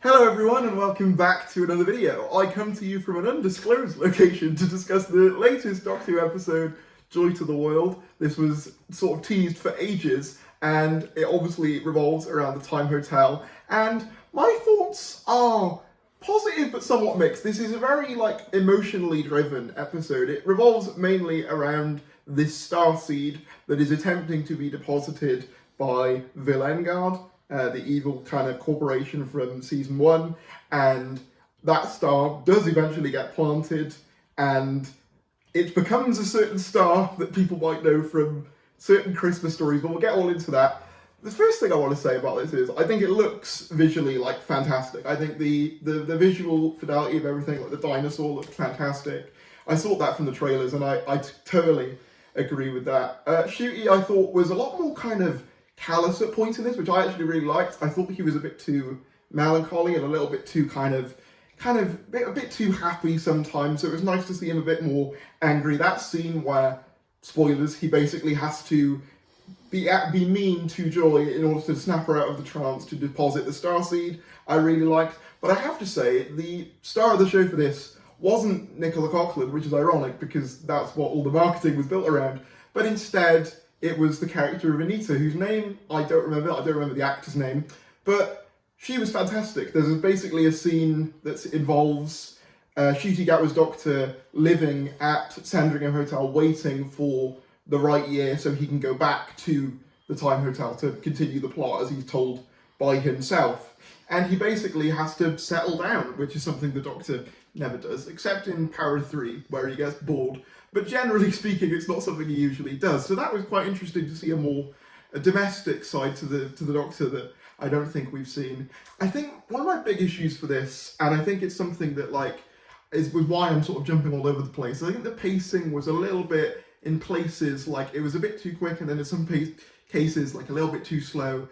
Hello everyone and welcome back to another video. I come to you from an undisclosed location to discuss the latest Doctor Who episode, Joy to the World. This was sort of teased for ages and it obviously revolves around the Time Hotel, and my thoughts are positive but somewhat mixed. This is a very emotionally driven episode. It revolves mainly around this starseed that is attempting to be deposited by Vilengard, the evil kind of corporation from season 1, and that star does eventually get planted, and it becomes a certain star that people might know from certain Christmas stories, but we'll get all into that. The first thing I want to say about this is I think it looks visually fantastic. I think the visual fidelity of everything, like the dinosaur looked fantastic. I saw that from the trailers and I totally agree with that. Ncuti I thought was a lot more kind of callous at points in this, which I actually really liked. I thought he was a bit too melancholy and a little bit too a bit too happy sometimes, so it was nice to see him a bit more angry. That scene where, spoilers, he basically has to be mean to Joy in order to snap her out of the trance to deposit the starseed, I really liked. But I have to say, the star of the show for this wasn't Nicola Coughlan, which is ironic because that's what all the marketing was built around, but instead it was the character of Anita, whose name I don't remember the actor's name, but she was fantastic. There's basically a scene that involves Ncuti Gatwa's Doctor living at Sandringham Hotel waiting for the right year so he can go back to the Time Hotel to continue the plot as he's told by himself. And he basically has to settle down, which is something the Doctor never does, except in Power 3, where he gets bored. But generally speaking, it's not something he usually does. So that was quite interesting to see a domestic side to the Doctor that I don't think we've seen. I think one of my big issues for this, and I think it's something that was why I'm sort of jumping all over the place. I think the pacing was a little bit, in places, it was a bit too quick, and then in some cases, a little bit too slow.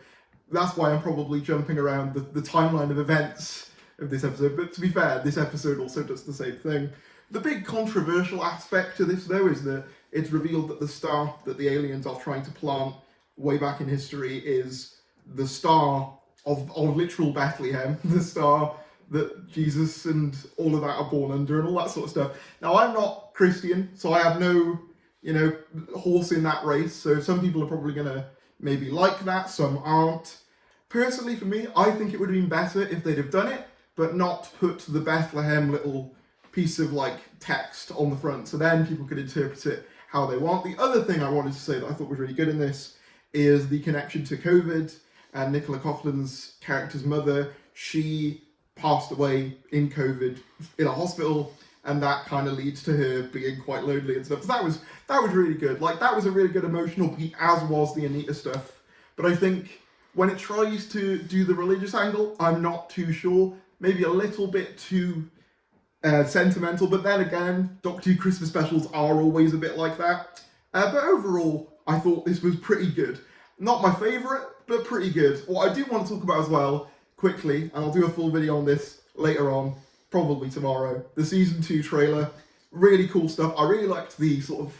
That's why I'm probably jumping around the timeline of events of this episode. But to be fair, this episode also does the same thing. The big controversial aspect to this, though, is that it's revealed that the star that the aliens are trying to plant way back in history is the star of literal Bethlehem, the star that Jesus and all of that are born under and all that sort of stuff. Now, I'm not Christian, so I have no, horse in that race. So some people are probably going to maybe like that, some aren't. Personally, for me, I think it would have been better if they'd have done it, but not put the Bethlehem little piece of text on the front, so then people could interpret it how they want. The other thing I wanted to say that I thought was really good in this is the connection to COVID and Nicola Coughlan's character's mother. She passed away in COVID in a hospital, and that kind of leads to her being quite lonely and stuff. So that was really good. That was a really good emotional beat, as was the Anita stuff. But I think when it tries to do the religious angle, I'm not too sure. Maybe a little bit too sentimental, but then again, Doctor Who Christmas specials are always a bit like that. But overall, I thought this was pretty good. Not my favourite, but pretty good. What I do want to talk about as well, quickly, and I'll do a full video on this later on, probably tomorrow, the Season 2 trailer. Really cool stuff. I really liked the sort of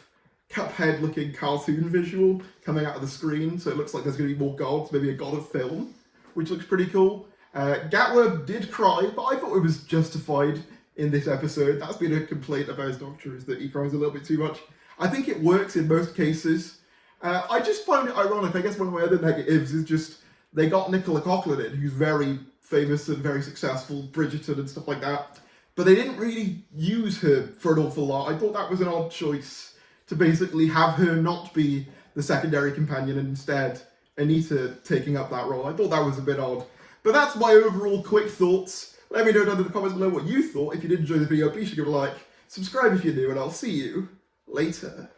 Cuphead looking cartoon visual coming out of the screen, so it looks like there's going to be more gods, maybe a god of film, which looks pretty cool. Gatwa did cry, but I thought it was justified in this episode. That's been a complaint about his Doctor, is that he cries a little bit too much. I think it works in most cases. I just find it ironic. I guess one of my other negatives is just they got Nicola Coughlan in, who's very famous and very successful, Bridgerton and stuff like that, but they didn't really use her for an awful lot. I thought that was an odd choice to basically have her not be the secondary companion and instead Anita taking up that role. I thought that was a bit odd. But that's my overall quick thoughts. Let me know down in the comments below what you thought. If you did enjoy the video, be sure to give it a like, subscribe if you're new, and I'll see you later.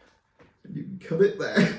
And you can cut it there.